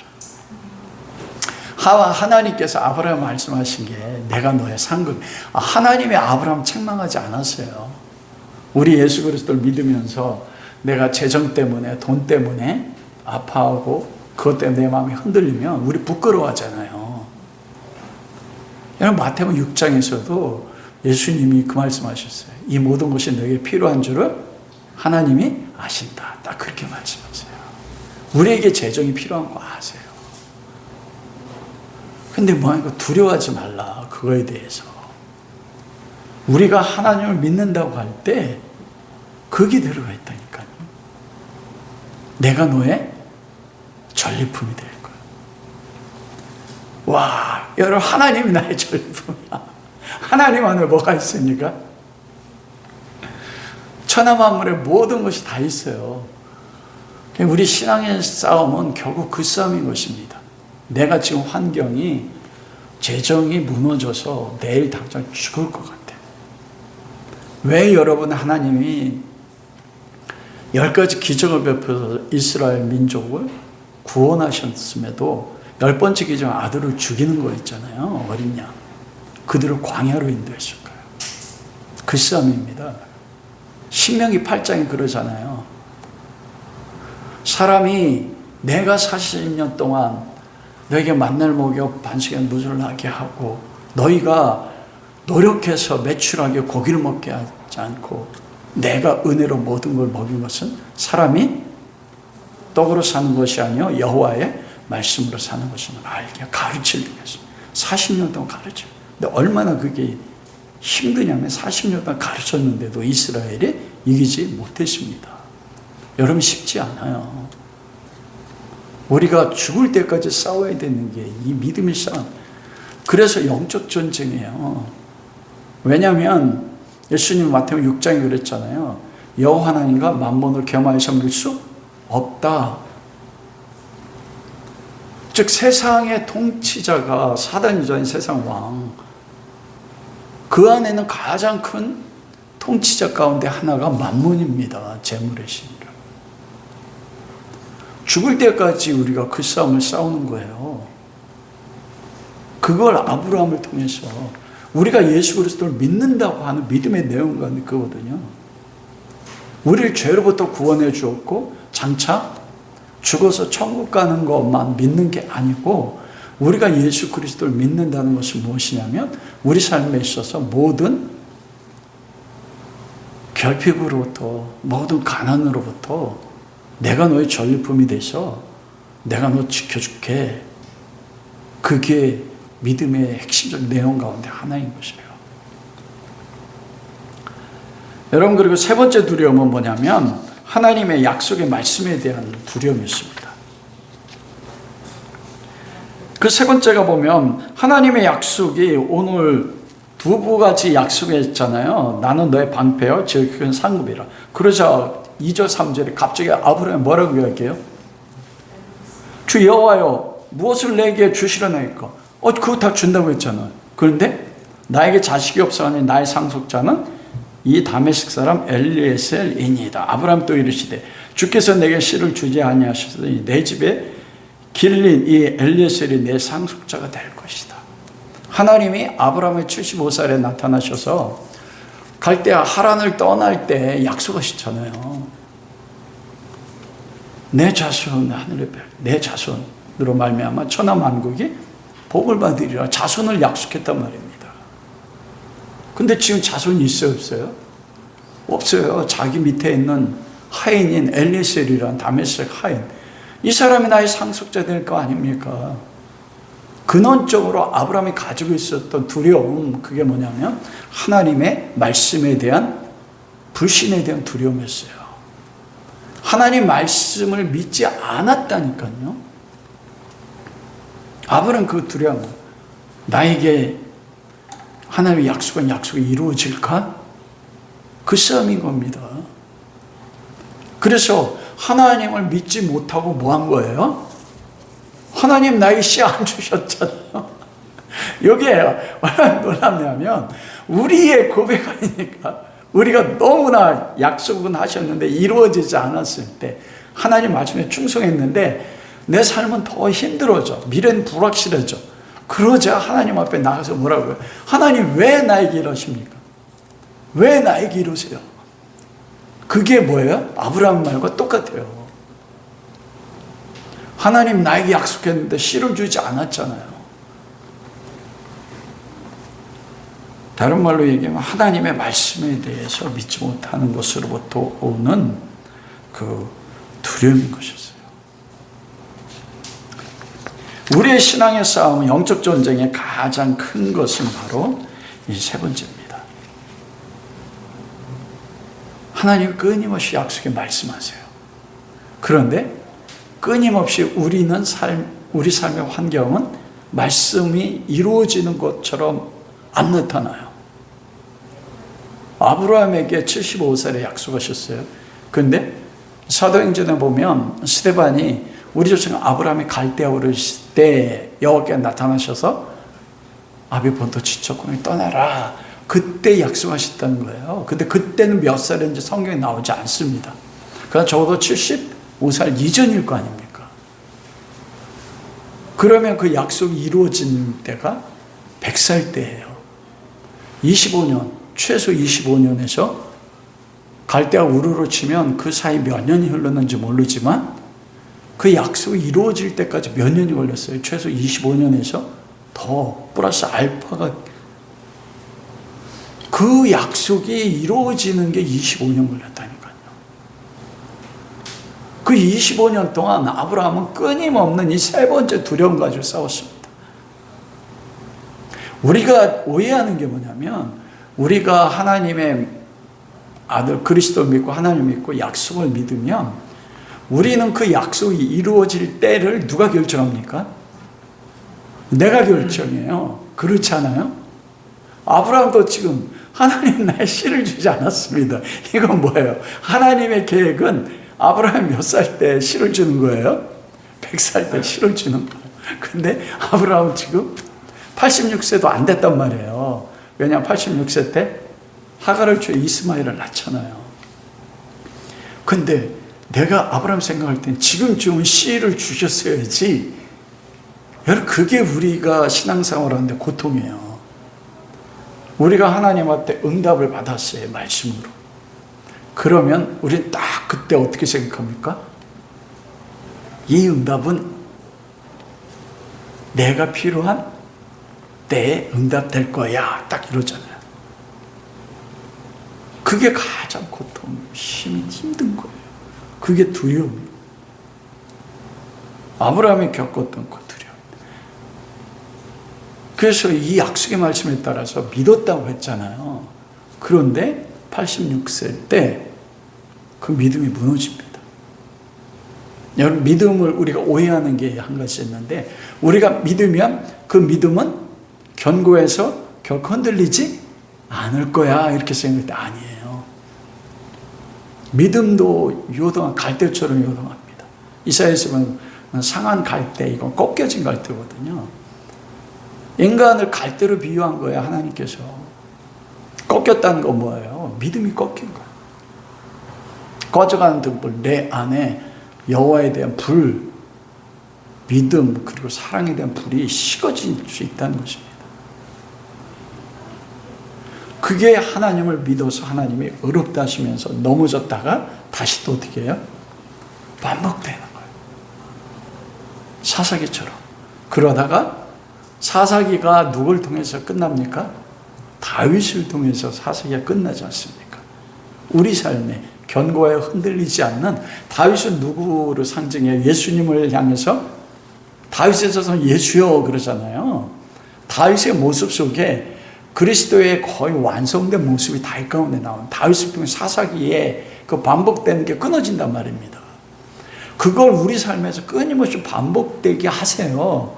Speaker 1: 하나님께서 아브라함 말씀하신 게 내가 너의 상급. 하나님이 아브라함 책망하지 않았어요. 우리 예수 그리스도를 믿으면서 내가 재정 때문에 돈 때문에 아파하고 그것 때문에 내 마음이 흔들리면 우리 부끄러워하잖아요. 여러분 마태복음 6장에서도 예수님이 그 말씀하셨어요. 이 모든 것이 너에게 필요한 줄을 하나님이 아신다. 딱 그렇게 말씀하세요. 우리에게 재정이 필요한 거 아세요. 근데 뭐하니까 두려워하지 말라. 그거에 대해서. 우리가 하나님을 믿는다고 할 때 그게 들어가 있다니까요. 내가 너의 전리품이 될 거야. 와, 여러분 하나님이 나의 전리품이야. 하나님 안에 뭐가 있습니까? 천하 만물의 모든 것이 다 있어요. 우리 신앙의 싸움은 결국 그 싸움인 것입니다. 내가 지금 환경이 재정이 무너져서 내일 당장 죽을 것 같아. 왜 여러분 하나님이 10가지 기적을 베풀어서 이스라엘 민족을 구원하셨음에도 10번째 기적은 아들을 죽이는 거 있잖아요. 어린 양. 그들을 광야로 인도했을까요? 그 싸움입니다. 신명기 8장이 그러잖아요. 사람이 내가 40년 동안 너에게 만날 먹여 반석에 무을 나게 하고 너희가 노력해서 매출하게 고기를 먹게 하지 않고 내가 은혜로 모든 걸 먹인 것은 사람이 떡으로 사는 것이 아니요 여호와의 말씀으로 사는 것임을 알게 가르치려고 했습니다. 40년 동안 가르쳐. 근데 얼마나 그게 힘드냐면 40년 동안 가르쳤는데도 이스라엘이 이기지 못했습니다. 여러분 쉽지 않아요. 우리가 죽을 때까지 싸워야 되는 게 이 믿음의 싸움. 그래서 영적 전쟁이에요. 왜냐하면 예수님 마태복음 6장에 그랬잖아요. 여호와 하나님과 만몬을 겸하여 섬길 수 없다. 즉 세상의 통치자가 사단이자 세상 왕, 그 안에는 가장 큰 통치자 가운데 하나가 만몬입니다. 재물의 신이라. 죽을 때까지 우리가 그 싸움을 싸우는 거예요. 그걸 아브라함을 통해서 우리가 예수 그리스도를 믿는다고 하는 믿음의 내용과 그거거든요. 우리를 죄로부터 구원해 주었고 장차 죽어서 천국 가는 것만 믿는 게 아니고 우리가 예수 그리스도를 믿는다는 것은 무엇이냐면 우리 삶에 있어서 모든 결핍으로부터 모든 가난으로부터 내가 너의 전리품이 돼서 내가 너 지켜줄게. 그게 믿음의 핵심적 내용 가운데 하나인 것이에요. 여러분, 그리고 세 번째 두려움은 뭐냐면 하나님의 약속의 말씀에 대한 두려움이었습니다. 그 세 번째가 보면 하나님의 약속이 오늘 두 가지 약속이 있잖아요. 나는 너의 방패요 제일 큰 상급이라. 그러자 2절 3절에 갑자기 아브라함이 뭐라고 이야기해요? 주 여호와여 무엇을 내게 주시려나이까? 그거 다 준다고 했잖아요. 그런데 나에게 자식이 없어하니 나의 상속자는 이 다메섹 사람 엘리에셀이니이다. 아브라함 또 이르시되 주께서 내게 씨를 주지 아니하셨으니 내 집에 길린 이 엘리에셀이 내 상속자가 될 것이다. 하나님이 아브라함의 75살에 나타나셔서 갈대아 하란을 떠날 때 약속하셨잖아요. 내 자손 하늘의 별, 내 자손으로 말미암아 천하 만국이 복을 받으리라. 자손을 약속했단 말입니다. 근데 지금 자손이 있어요, 없어요? 없어요. 자기 밑에 있는 하인인 엘리에셀이란 다메섹 하인, 이 사람이 나의 상속자 될 거 아닙니까? 근원적으로 아브라함이 가지고 있었던 두려움, 그게 뭐냐면 하나님의 말씀에 대한 불신에 대한 두려움이었어요. 하나님 말씀을 믿지 않았다니까요. 아브라함은 그 두려움, 나에게 하나님의 약속한 약속이 이루어질까? 그 싸움인 겁니다. 그래서 하나님을 믿지 못하고 뭐 한 거예요? 하나님 나에게 씨 안 주셨잖아요. 여기에 얼마나 놀랍냐면 우리의 고백 아니니까 우리가 너무나 약속은 하셨는데 이루어지지 않았을 때 하나님 말씀에 충성했는데 내 삶은 더 힘들어져. 미래는 불확실해져. 그러자 하나님 앞에 나가서 뭐라고요? 하나님 왜 나에게 이러십니까? 왜 나에게 이러세요? 그게 뭐예요? 아브라함 말과 똑같아요. 하나님 나에게 약속했는데 씨를 주지 않았잖아요. 다른 말로 얘기하면 하나님의 말씀에 대해서 믿지 못하는 것으로부터 오는 그 두려움인 것이었어요. 우리의 신앙의 싸움은 영적 전쟁의 가장 큰 것은 바로 이 세 번째입니다. 하나님 끊임없이 약속에 말씀하세요. 그런데 끊임없이 우리 삶의 환경은 말씀이 이루어지는 것처럼 안 나타나요. 아브라함에게 75살에 약속하셨어요. 그런데 사도행전에 보면 스데반이 우리 조상 아브라함이 갈대아 오르실 때 여호와께 나타나셔서 아비본토 지척공에 떠나라. 그때 약속하셨다는 거예요. 근데 그때는 몇 살인지 성경에 나오지 않습니다. 그러나 적어도 75살 이전일 거 아닙니까? 그러면 그 약속이 이루어진 때가 100살 때예요. 25년 최소 25년에서 갈대와 우르르 치면 그 사이 몇 년이 흘렀는지 모르지만 그 약속이 이루어질 때까지 몇 년이 걸렸어요. 최소 25년에서 더 플러스 알파가 그 약속이 이루어지는 게 25년 걸렸다니까요. 그 25년 동안 아브라함은 끊임없는 이 세 번째 두려움 가지고 싸웠습니다. 우리가 오해하는 게 뭐냐면 우리가 하나님의 아들 그리스도 믿고 하나님 믿고 약속을 믿으면 우리는 그 약속이 이루어질 때를 누가 결정합니까? 내가 결정해요. 그렇지 않아요? 아브라함도 지금 하나님 나의 씨를 주지 않았습니다. 이건 뭐예요? 하나님의 계획은 아브라함이 몇 살 때 씨를 주는 거예요? 100살 때 씨를 주는 거예요. 근데 아브라함은 지금 86세도 안 됐단 말이에요. 왜냐하면 86세 때 하갈을 주어 이스마엘을 낳잖아요. 근데 내가 아브라함 생각할 땐 지금쯤은 씨를 주셨어야지. 여러분, 그게 우리가 신앙생활 하는데 고통이에요. 우리가 하나님한테 응답을 받았어요, 말씀으로. 그러면 우리는 딱 그때 어떻게 생각합니까? 이 응답은 내가 필요한 때에 응답될 거야. 딱 이러잖아요. 그게 가장 고통, 힘든 거예요. 그게 두려움이에요. 아브라함이 겪었던 그 두려움. 그래서 이 약속의 말씀에 따라서 믿었다고 했잖아요. 그런데 86세 때 그 믿음이 무너집니다. 여러분, 믿음을 우리가 오해하는 게 한 가지 있는데 우리가 믿으면 그 믿음은 견고해서 결코 흔들리지 않을 거야 이렇게 생각할 때 아니에요. 믿음도 요동한 갈대처럼 요동합니다. 이사야에서 보면 상한 갈대, 이건 꺾여진 갈대거든요. 인간을 갈대로 비유한 거예요, 하나님께서. 꺾였다는 건 뭐예요? 믿음이 꺾인 거예요. 꺼져가는 등불, 내 안에 여호와에 대한 불, 믿음, 그리고 사랑에 대한 불이 식어질 수 있다는 것입니다. 그게 하나님을 믿어서 하나님이 어렵다 하시면서 넘어졌다가 다시 또 어떻게 해요? 반복되는 거예요. 사사기처럼. 그러다가 사사기가 누굴 통해서 끝납니까? 다윗을 통해서 사사기가 끝나지 않습니까? 우리 삶에 견고하여 흔들리지 않는 다윗은 누구를 상징해요? 예수님을 향해서 다윗에서 예수여 그러잖아요. 다윗의 모습 속에 그리스도의 거의 완성된 모습이 다윗 가운데 나오는 다윗을 통해 사사기에 그 반복되는 게 끊어진단 말입니다. 그걸 우리 삶에서 끊임없이 반복되게 하세요.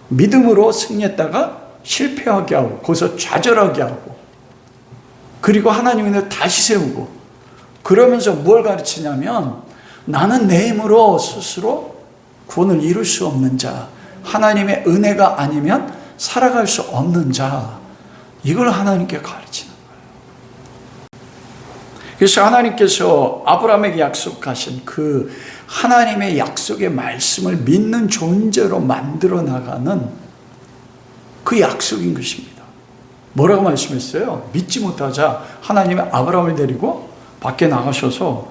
Speaker 1: 믿음으로 승리했다가 실패하게 하고 거기서 좌절하게 하고 그리고 하나님을 다시 세우고 그러면서 뭘 가르치냐면 나는 내 힘으로 스스로 구원을 이룰 수 없는 자, 하나님의 은혜가 아니면 살아갈 수 없는 자, 이걸 하나님께 가르치는 거예요. 그래서 하나님께서 아브라함에게 약속하신 그 하나님의 약속의 말씀을 믿는 존재로 만들어 나가는 그 약속인 것입니다. 뭐라고 말씀했어요? 믿지 못하자 하나님이 아브라함을 데리고 밖에 나가셔서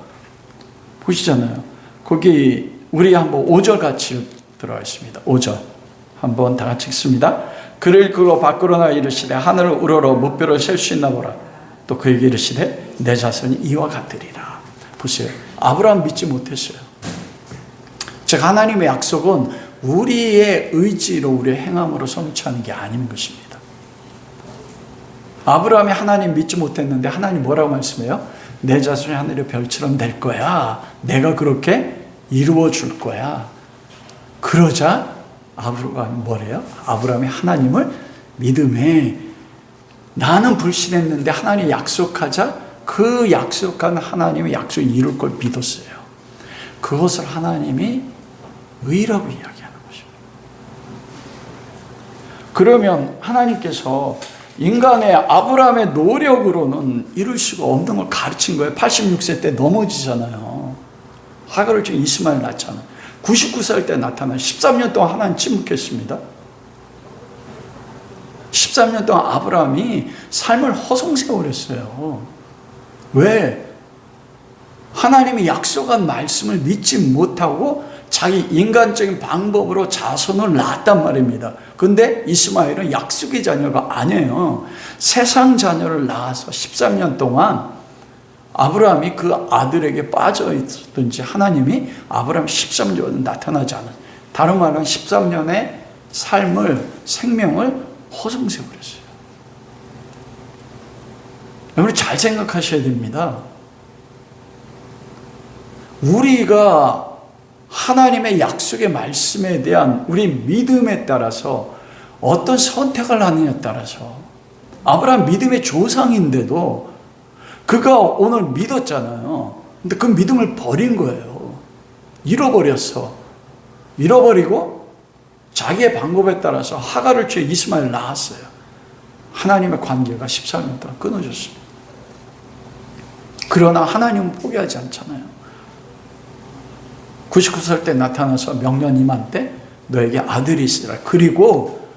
Speaker 1: 보시잖아요. 거기 우리 한번 5절 같이 들어가 있습니다. 5절 한번 다 같이 읽습니다. 그를 이끌고 밖으로 나가 이르시되 하늘을 우러러 무뼈를 셀 수 있나 보라. 또 그에게 이르시되 내 자손이 이와 같으리라. 보세요. 아브라함 믿지 못했어요. 즉 하나님의 약속은 우리의 의지로 우리의 행함으로 성취하는 게 아닌 것입니다. 아브라함이 하나님 믿지 못했는데 하나님 뭐라고 말씀해요? 내 자손이 하늘의 별처럼 될 거야. 내가 그렇게 이루어 줄 거야. 그러자 아브라함이 뭐래요? 아브라함이 하나님을 믿음에 나는 불신했는데 하나님이 약속하자 그 약속한 하나님의 약속을 이룰 걸 믿었어요. 그것을 하나님이 의라고 이야기하는 것입니다. 그러면 하나님께서 인간의 아브라함의 노력으로는 이룰 수가 없는 걸 가르친 거예요. 86세 때 넘어지잖아요. 하갈을 지금 이스마엘 낳잖아요. 99살 때 나타나 13년 동안 하나님 침묵했습니다. 13년 동안 아브라함이 삶을 허송세월했어요. 왜? 하나님이 약속한 말씀을 믿지 못하고 자기 인간적인 방법으로 자손을 낳았단 말입니다. 근데 이스마엘은 약속의 자녀가 아니에요. 세상 자녀를 낳아서 13년 동안 아브라함이 그 아들에게 빠져 있었든지 하나님이 아브라함 13년은 나타나지 않았어요. 다른 말은 13년의 삶을, 생명을 허송세월했어요. 여러분 잘 생각하셔야 됩니다. 우리가 하나님의 약속의 말씀에 대한 우리 믿음에 따라서 어떤 선택을 하느냐에 따라서 아브라함 믿음의 조상인데도 그가 오늘 믿었잖아요. 근데 그 믿음을 버린 거예요. 잃어버렸어. 잃어버리고 자기의 방법에 따라서 하갈을 취해 이스마엘을 낳았어요. 하나님의 관계가 14년 동안 끊어졌습니다. 그러나 하나님은 포기하지 않잖아요. 99살 때 나타나서 명년 이맘때 너에게 아들이 있으리라. 그리고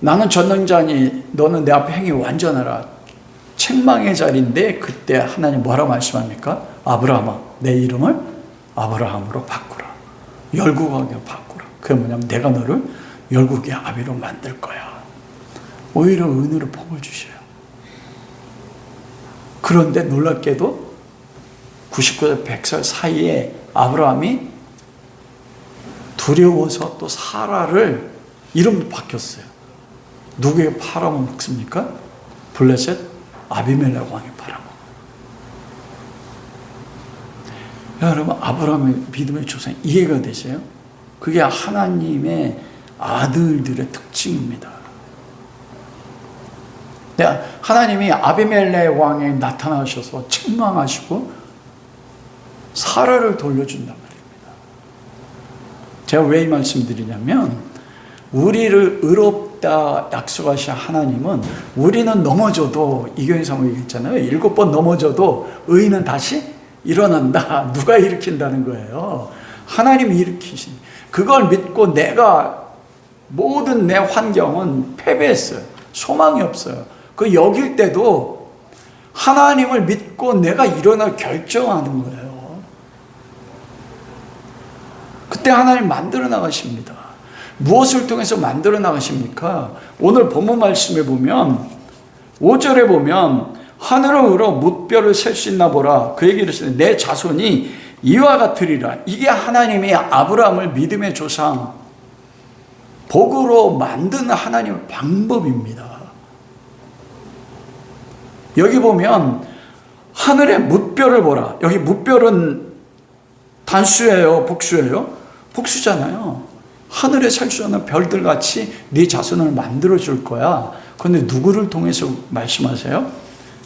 Speaker 1: 나는 전능자니 너는 내 앞에 행위 완전하라. 책망의 자리인데 그때 하나님 뭐라 말씀합니까? 아브라함아 내 이름을 아브라함으로 바꾸라. 열국왕으로 바꾸라. 그게 뭐냐면 내가 너를 열국의 아비로 만들 거야. 오히려 은혜로 복을 주셔요. 그런데 놀랍게도 99살 100살 사이에 아브라함이 두려워서 또 사라를 이름도 바뀌었어요. 누구에게 팔아먹습니까? 블레셋 아비멜렉 왕이 팔아먹어. 여러분 아브라함의 믿음의 조상 이해가 되세요? 그게 하나님의 아들들의 특징입니다. 하나님이 아비멜렉 왕에 나타나셔서 책망하시고 사라를 돌려준단 말입니다. 제가 왜 이 말씀 드리냐면 우리를 의롭다 약속하신 하나님은 우리는 넘어져도 이교인 사모 얘기했잖아요. 7번 넘어져도 의인은 다시 일어난다. 누가 일으킨다는 거예요? 하나님이 일으키신. 그걸 믿고 내가 모든 내 환경은 패배했어요. 소망이 없어요. 그 여길 때도 하나님을 믿고 내가 일어날 결정하는 거예요. 그때 하나님 만들어 나가십니다. 무엇을 통해서 만들어 나가십니까? 오늘 본문 말씀에 보면 5절에 보면 하늘으로 무뼈를 셀 수 있나 보라. 그 얘기를 했어요. 내 자손이 이와 같으리라. 이게 하나님이 아브라함을 믿음의 조상 복으로 만드는 하나님의 방법입니다. 여기 보면 하늘의 무뼈를 보라. 여기 무뼈는 단수예요? 복수예요? 복수잖아요. 하늘에 살 수 있는 별들같이 네 자손을 만들어 줄 거야. 그런데 누구를 통해서 말씀하세요?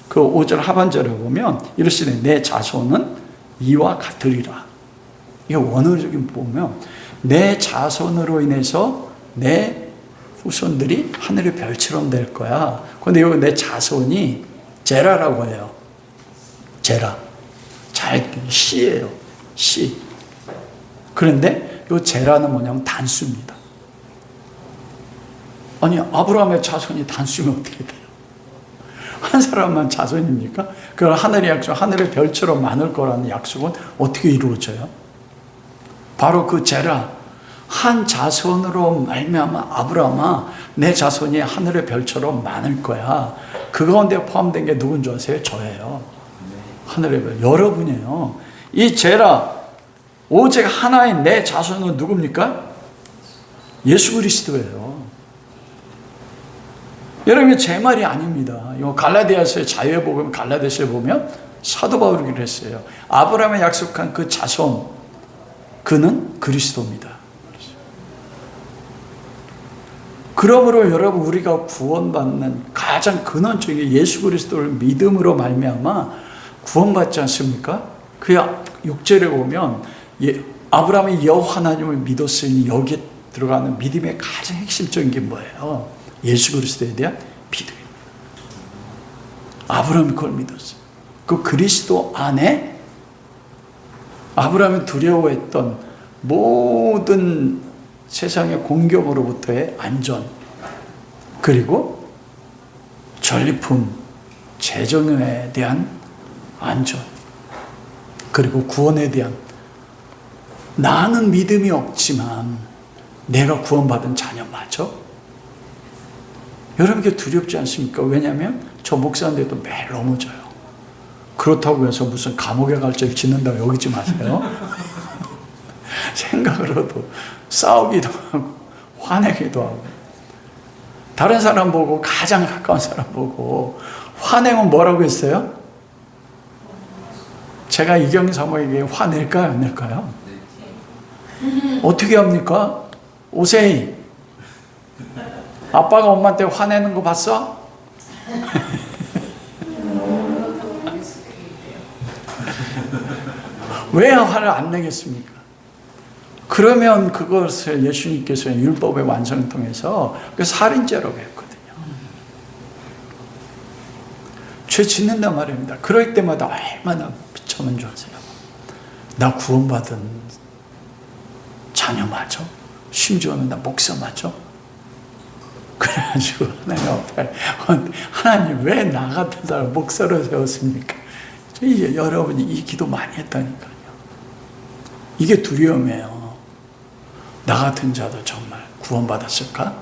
Speaker 1: 그 5절 하반절에 보면 이러시네. 내 자손은 이와 같으리라. 이게 원어적인 보면 내 자손으로 인해서 내 후손들이 하늘의 별처럼 될 거야. 그런데 여기 내 자손이 제라라고 해요. 제라. 시예요. 시. 그런데 이 제라는 뭐냐면 단수입니다. 아니 아브라함의 자손이 단수면 어떻게 돼요? 한 사람만 자손입니까? 그걸 하늘의 약속, 하늘의 별처럼 많을 거라는 약속은 어떻게 이루어져요? 바로 그 제라, 한 자손으로 말미암아 아브라함아 내 자손이 하늘의 별처럼 많을 거야. 그 가운데 포함된 게 누군 줄 아세요? 저예요. 하늘의 별, 여러분이에요. 이 제라 오직 하나의 내 자손은 누굽니까? 예수 그리스도예요. 여러분 제 말이 아닙니다. 이거 갈라디아서의 자유의 복음 갈라디아서에 보면 사도 바울이 그랬어요. 아브라함의 약속한 그 자손 그는 그리스도입니다. 그러므로 여러분 우리가 구원받는 가장 근원적인 예수 그리스도를 믿음으로 말미암아 구원받지 않습니까? 그 6절에 보면 아브라함이 여호와 하나님을 믿었으니 여기에 들어가는 믿음의 가장 핵심적인 게 뭐예요? 예수 그리스도에 대한 믿음입니다. 아브라함이 그걸 믿었어요. 그 그리스도 안에 아브라함이 두려워했던 모든 세상의 공격으로부터의 안전 그리고 전리품, 재정에 대한 안전, 그리고 구원에 대한, 나는 믿음이 없지만 내가 구원받은 자녀 맞아? 여러분께 두렵지 않습니까? 왜냐하면 저 목사인데도 매일 넘어져요. 그렇다고 해서 무슨 감옥에 갈 죄를 짓는다고 여기지 마세요. 생각으로도 싸우기도 하고 화내기도 하고, 다른 사람 보고, 가장 가까운 사람 보고 화내면 뭐라고 했어요? 제가 이경희 사모에게 화낼까요? 안 낼까요? 어떻게 합니까? 오세이, 아빠가 엄마한테 화내는 거 봤어? 왜 화를 안 내겠습니까? 그러면 그것을 예수님께서 율법의 완성을 통해서 그 살인죄라고 했거든요. 죄 짓는단 말입니다. 그럴 때마다 얼마나 비참한 줄 아세요? 나 구원받은 자녀 맞아? 심지어는 나 목사 맞아? 그래가지고 하나님 왜 나 같은 사람 목사로 세웠습니까? 여러분이 이 기도 많이 했다니까요. 이게 두려움이에요. 나 같은 자도 정말 구원받았을까?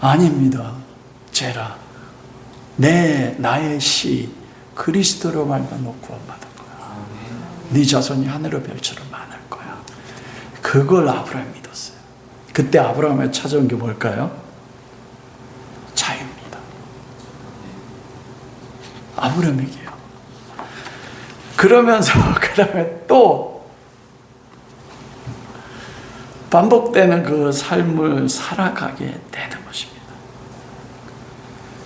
Speaker 1: 아닙니다. 죄라. 나의 씨 그리스도로 말미암아 구원받은 거야. 네 자손이 하늘의 별처럼 많을 거야. 그걸 아브라함이 믿었어요. 그때 아브라함에 찾아온 게 뭘까요? 자유입니다. 아브라함에게요. 그러면서 그 다음에 또 반복되는 그 삶을 살아가게 되는 것입니다.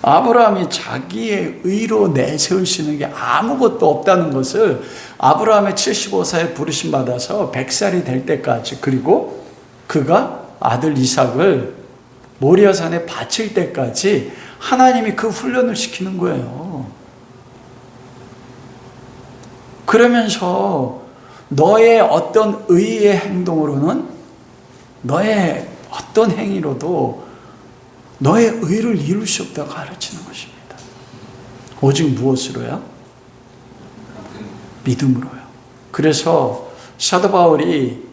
Speaker 1: 아브라함이 자기의 의로 내세울 수 있는 게 아무것도 없다는 것을 아브라함의 75세에 부르심 받아서 100살이 될 때까지, 그리고 그가 아들 이삭을 모리아산에 바칠 때까지 하나님이 그 훈련을 시키는 거예요. 그러면서 너의 어떤 의의 행동으로는, 너의 어떤 행위로도 너의 의를 이룰 수 없다고 가르치는 것입니다. 오직 무엇으로요? 믿음으로요. 그래서 사도 바울이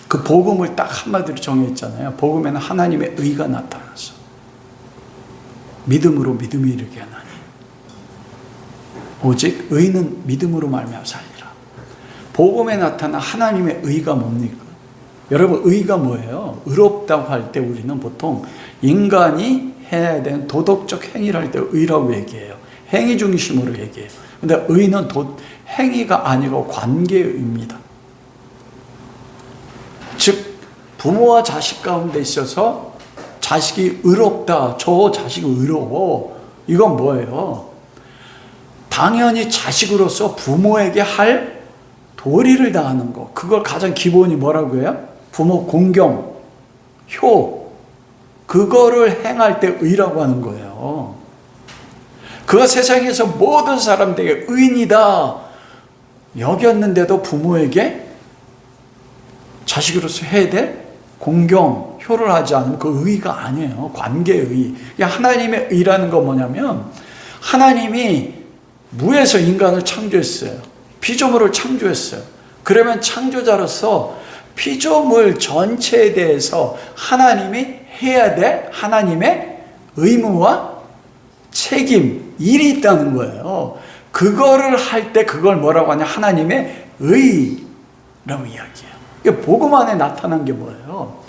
Speaker 1: 그 복음을 딱 한마디로 정했잖아요. 복음에는 하나님의 의가 나타났어. 믿음으로 믿음이 이르게 하나니 오직 의는 믿음으로 말미암아 살리라. 복음에 나타난 하나님의 의가 뭡니까? 여러분, 의가 뭐예요? 의롭다고 할 때 우리는 보통 인간이 해야 되는 도덕적 행위를 할 때 의라고 얘기해요. 행위 중심으로 얘기해요. 근데 의는 행위가 아니고 관계의 의입니다. 즉 부모와 자식 가운데 있어서 자식이 의롭다, 저 자식이 의로워, 이건 뭐예요? 당연히 자식으로서 부모에게 할 도리를 다하는 거, 그걸 가장 기본이 뭐라고 해요? 부모 공경, 효, 그거를 행할 때 의라고 하는 거예요. 그가 세상에서 모든 사람들에게 의인이다 여겼는데도 부모에게 자식으로서 해야 될 공경, 효를 하지 않으면 그 의가 아니에요. 관계의 의. 하나님의 의라는 건 뭐냐면, 하나님이 무에서 인간을 창조했어요. 피조물을 창조했어요. 그러면 창조자로서 피조물 전체에 대해서 하나님이 해야 될 하나님의 의무와 책임, 일이 있다는 거예요. 그거를 할 때 그걸 뭐라고 하냐? 하나님의 의라고 이야기해요. 이게 복음 안에 나타난 게 뭐예요?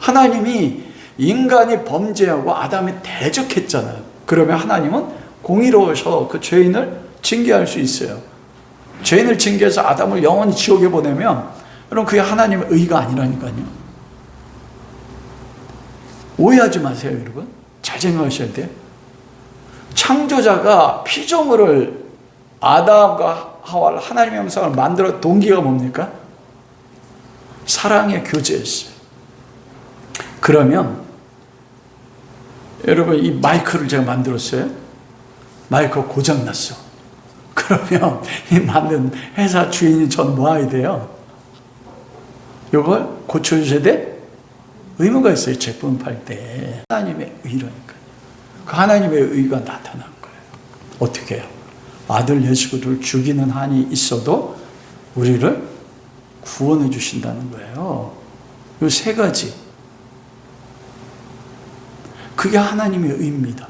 Speaker 1: 하나님이 인간이 범죄하고 아담이 대적했잖아요. 그러면 하나님은 공의로워서 그 죄인을 징계할 수 있어요. 죄인을 징계해서 아담을 영원히 지옥에 보내면, 그럼 그게 하나님의 의가 아니라니까요. 오해하지 마세요, 여러분. 잘 생각하셔야 돼요. 창조자가 피조물을, 아담과 하와를 하나님의 형상을 만들어 동기가 뭡니까? 사랑의 교제였어요. 그러면 여러분, 이 마이크를 제가 만들었어요. 마이크 고장났어. 그러면 이 만든 회사 주인이 전 뭐 해야 돼요? 이걸 고쳐주셔야 돼? 의무가 있어요. 제품 팔 때. 하나님의 의라니까요. 그 하나님의 의가 나타난 거예요. 어떻게 해요? 아들 예수를 죽이는 한이 있어도 우리를 구원해 주신다는 거예요. 이 세 가지. 그게 하나님의 의입니다.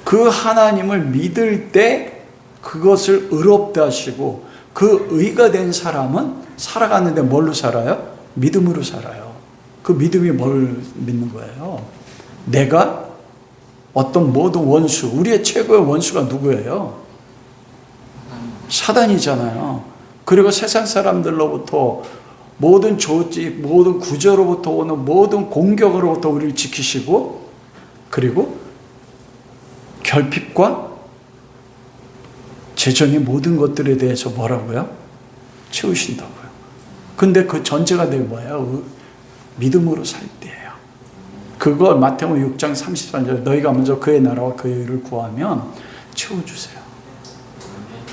Speaker 1: 그 하나님을 믿을 때 그것을 의롭다 하시고 그 의가 된 사람은 살아가는데 뭘로 살아요? 믿음으로 살아요. 그 믿음이 뭘 믿는 거예요? 내가 어떤 모든 원수, 우리의 최고의 원수가 누구예요? 사단이잖아요. 그리고 세상 사람들로부터 모든 조직, 모든 구조로부터 오는 모든 공격으로부터 우리를 지키시고 그리고 결핍과 재정의 모든 것들에 대해서 뭐라고요? 채우신다고요. 근데 그 전제가 되는 뭐예요? 믿음으로 살 때예요. 그걸 마태복음 6장 33절 너희가 먼저 그의 나라와 그의 의를 구하면 채워주세요.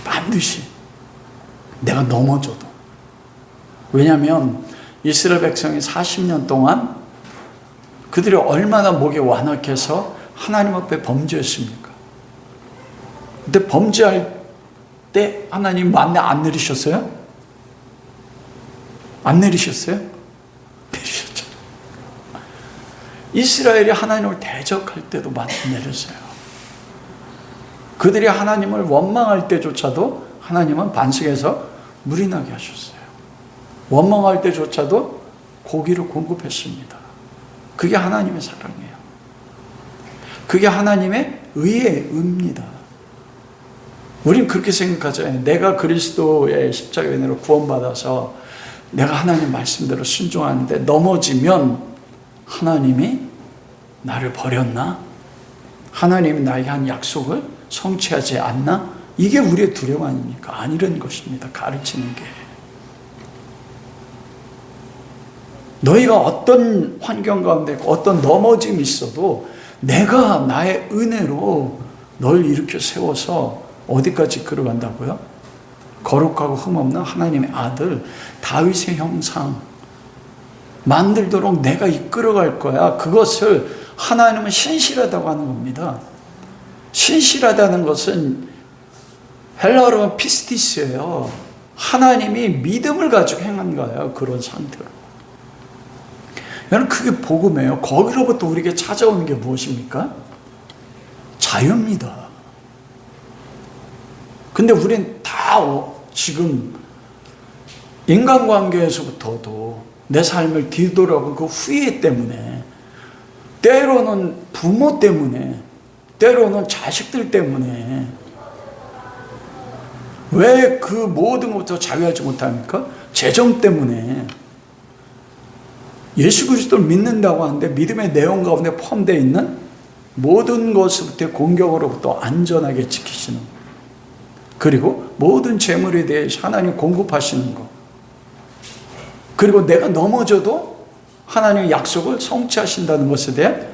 Speaker 1: 반드시 내가 넘어져도. 왜냐하면 이스라엘 백성이 40년 동안 그들이 얼마나 목에 완악해서 하나님 앞에 범죄했습니까? 근데 범죄할 때 하나님 만나 안 내리셨어요? 안 내리셨어요? 내리셨죠. 이스라엘이 하나님을 대적할 때도 만나 내렸어요. 그들이 하나님을 원망할 때조차도 하나님은 반석에서 물이 나게 하셨어요. 원망할 때조차도 고기를 공급했습니다. 그게 하나님의 사랑이에요. 그게 하나님의 의의 의입니다. 우린 그렇게 생각하잖아요. 내가 그리스도의 십자가의 은혜로 구원받아서 내가 하나님 말씀대로 순종하는데 넘어지면 하나님이 나를 버렸나? 하나님이 나에게 한 약속을 성취하지 않나? 이게 우리의 두려움 아닙니까? 아니라는 것입니다. 가르치는 게. 너희가 어떤 환경 가운데 어떤 넘어짐이 있어도 내가 나의 은혜로 널 일으켜 세워서 어디까지 끌어간다고요? 거룩하고 흠없는 하나님의 아들 다윗의 형상 만들도록 내가 이끌어갈 거야. 그것을 하나님은 신실하다고 하는 겁니다. 신실하다는 것은 헬라어로는 피스티스예요. 하나님이 믿음을 가지고 행한 거예요. 그런 상태로. 여러분 그게 복음이에요. 거기로부터 우리에게 찾아오는 게 무엇입니까? 자유입니다. 근데 우린 다 지금 인간관계에서부터도 내 삶을 뒤돌아보고 그 후회 때문에 때로는 부모 때문에 때로는 자식들 때문에 왜 그 모든 것부터 자유하지 못합니까? 재정 때문에. 예수 그리스도를 믿는다고 하는데 믿음의 내용 가운데 포함되어 있는 모든 것부터 공격으로부터 안전하게 지키시는 것. 그리고 모든 재물에 대해서 하나님 공급하시는 것. 그리고 내가 넘어져도 하나님의 약속을 성취하신다는 것에 대한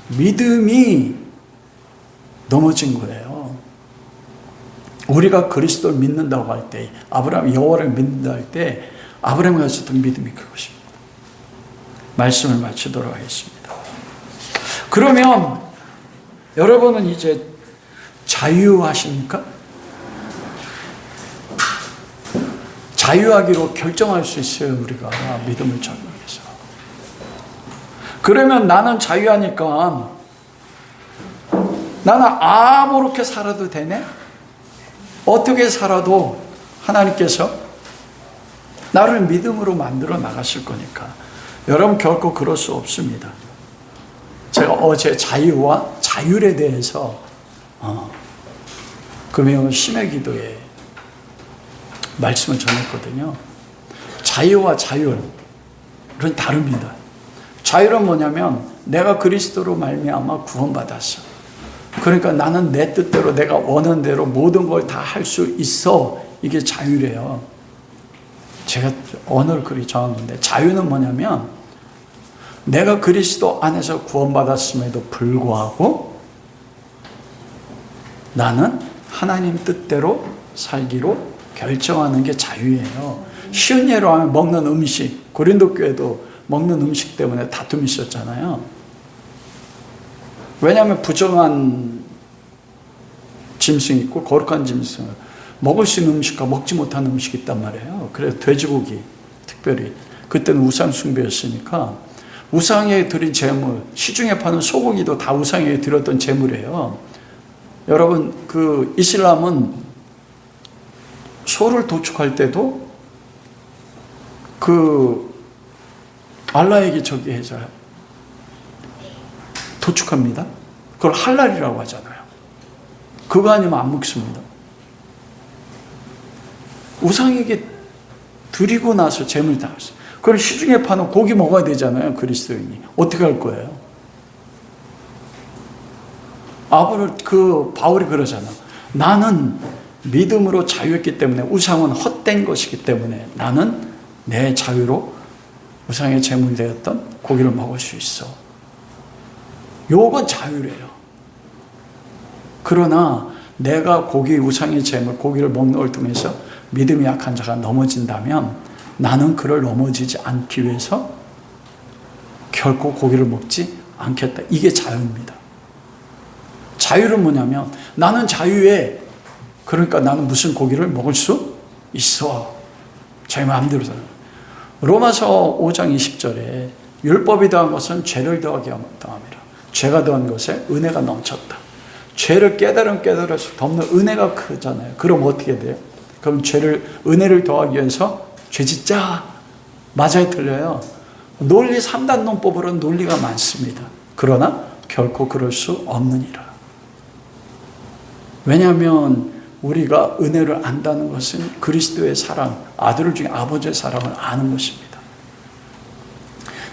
Speaker 1: 믿음이 넘어진 거예요. 우리가 그리스도를 믿는다고 할 때, 아브라함 여호와를 믿는다 할 때 아브라함이 가졌던 믿음이 그것입니다. 말씀을 마치도록 하겠습니다. 그러면 여러분은 이제 자유하십니까? 자유하기로 결정할 수 있어요. 우리가 믿음을 적용해서. 그러면 나는 자유하니까 나는 아무렇게 살아도 되네? 어떻게 살아도 하나님께서 나를 믿음으로 만들어 나가실 거니까. 여러분 결코 그럴 수 없습니다. 제가 어제 자유와 자율에 대해서 금요 심해 기도에 말씀을 전했거든요. 자유와 자율은 다릅니다. 자율은 뭐냐면 내가 그리스도로 말미암아 구원받았어. 그러니까 나는 내 뜻대로 내가 원하는 대로 모든 걸 다 할 수 있어. 이게 자유래요. 제가 언어를 그리 정한 건데 자유는 뭐냐면 내가 그리스도 안에서 구원받았음에도 불구하고 나는 하나님 뜻대로 살기로 결정하는 게 자유예요. 쉬운 예로 하면 먹는 음식, 고린도 교회도 먹는 음식 때문에 다툼이 있었잖아요. 왜냐하면 부정한 짐승이 있고 거룩한 짐승, 먹을 수 있는 음식과 먹지 못한 음식이 있단 말이에요. 그래서 돼지고기 특별히 그때는 우상 숭배였으니까 우상에 드린 제물, 시중에 파는 소고기도 다 우상에 드렸던 제물이에요. 여러분, 그 이슬람은 소를 도축할 때도 그 알라에게 저기 해서 도축합니다. 그걸 할랄이라고 하잖아요. 그거 아니면 안 먹습니다. 우상에게 드리고 나서 제물 다 했어요. 그럼 시중에 파는 고기 먹어야 되잖아요. 그리스도인이 어떻게 할 거예요? 바울이 그러잖아. 나는 믿음으로 자유했기 때문에 우상은 헛된 것이기 때문에 나는 내 자유로 우상의 제물되었던 고기를 먹을 수 있어. 요건 자유래요. 그러나 내가 우상의 제물, 고기를 먹는 걸 통해서 믿음이 약한 자가 넘어진다면 나는 그를 넘어지지 않기 위해서 결코 고기를 먹지 않겠다. 이게 자유입니다. 자유는 뭐냐면 나는 자유해. 그러니까 나는 무슨 고기를 먹을 수 있어. 제 마음대로 사는. 로마서 5장 20절에 율법이 더한 것은 죄를 더하게 함이라. 죄가 더한 것에 은혜가 넘쳤다. 죄를 깨달아서 덮는 은혜가 크잖아요. 그럼 어떻게 돼요? 그럼 은혜를 더하기 위해서 죄 짓자. 맞아요, 틀려요? 논리 3단 논법으로는 논리가 많습니다. 그러나 결코 그럴 수 없느니라. 왜냐하면 우리가 은혜를 안다는 것은 그리스도의 사랑, 아들 중에 아버지의 사랑을 아는 것입니다.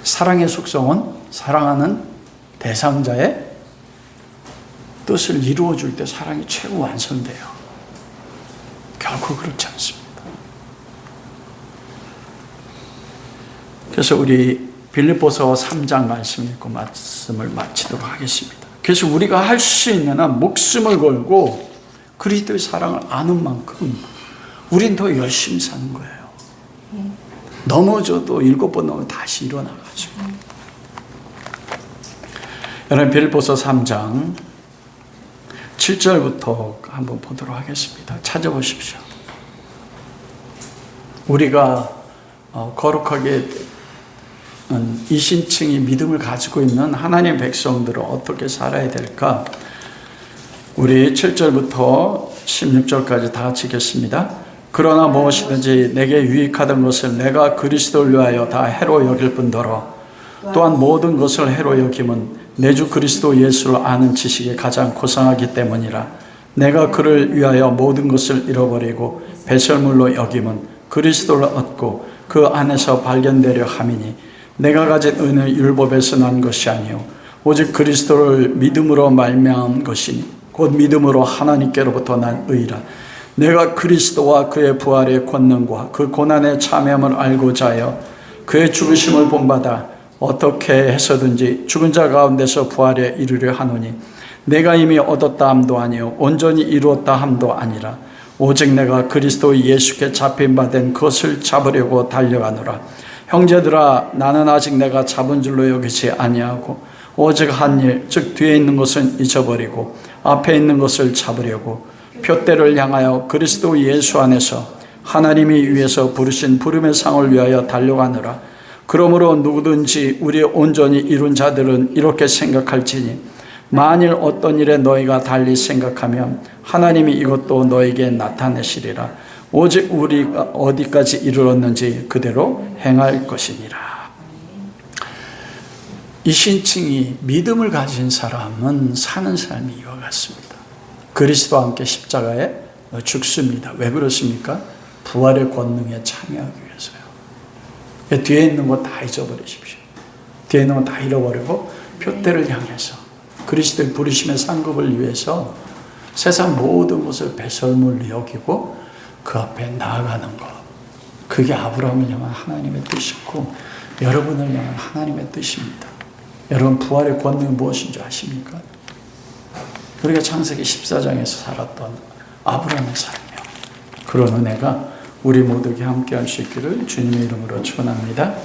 Speaker 1: 사랑의 속성은 사랑하는 대상자의 뜻을 이루어줄 때 사랑이 최고 완성돼요. 결코 그렇지 않습니다. 그래서 우리 빌립보서 3장 말씀 읽고 말씀을 마치도록 하겠습니다. 그래서 우리가 할 수 있는 한 목숨을 걸고 그리스도의 사랑을 아는 만큼 우린 더 열심히 사는 거예요. 넘어져도 7번 넘으면 다시 일어나가지고. 여러분, 빌립보서 3장 7절부터 한번 보도록 하겠습니다. 찾아보십시오. 우리가 거룩하게 이신층이 믿음을 가지고 있는 하나님의 백성들은 어떻게 살아야 될까? 우리 7절부터 16절까지 다 같이 읽겠습니다. 그러나 무엇이든지 내게 유익하던 것을 내가 그리스도를 위하여 다 해로 여길 뿐더러 또한 모든 것을 해로 여김은 내 주 그리스도 예수를 아는 지식이 가장 고상하기 때문이라. 내가 그를 위하여 모든 것을 잃어버리고 배설물로 여김은 그리스도를 얻고 그 안에서 발견되려 함이니 내가 가진 은혜 율법에서 난 것이 아니요 오직 그리스도를 믿음으로 말미암은 것이니 곧 믿음으로 하나님께로부터 난 의라. 내가 그리스도와 그의 부활의 권능과 그 고난의 참여함을 알고자 하여 그의 죽으심을 본받아 어떻게 해서든지 죽은 자 가운데서 부활에 이르려 하노니 내가 이미 얻었다 함도 아니요 온전히 이루었다 함도 아니라 오직 내가 그리스도 예수께 잡힌 바 된 그것을 잡으려고 달려가노라. 형제들아, 나는 아직 내가 잡은 줄로 여기지 아니하고 오직 한 일, 즉 뒤에 있는 것은 잊어버리고 앞에 있는 것을 잡으려고 표대를 향하여 그리스도 예수 안에서 하나님이 위에서 부르신 부름의 상을 위하여 달려가느라. 그러므로 누구든지 우리 온전히 이룬 자들은 이렇게 생각할지니 만일 어떤 일에 너희가 달리 생각하면 하나님이 이것도 너에게 나타내시리라. 오직 우리가 어디까지 이르렀는지 그대로 행할 것이니라. 이 신칭이 믿음을 가진 사람은 사는 삶이 이와 같습니다. 그리스도와 함께 십자가에 죽습니다. 왜 그렇습니까? 부활의 권능에 참여하기 위해서요. 뒤에 있는 거 다 잊어버리십시오. 뒤에 있는 거 다 잃어버리고 표대를 향해서 그리스도의 부르심의 상급을 위해서 세상 모든 것을 배설물로 여기고 그 앞에 나아가는 것. 그게 아브라함을 향한 하나님의 뜻이고 여러분을 향한 하나님의 뜻입니다. 여러분, 부활의 권능이 무엇인지 아십니까? 우리가 창세기 14장에서 살았던 아브라함의 삶이요. 그런 은혜가 우리 모두에게 함께 할 수 있기를 주님의 이름으로 축원합니다.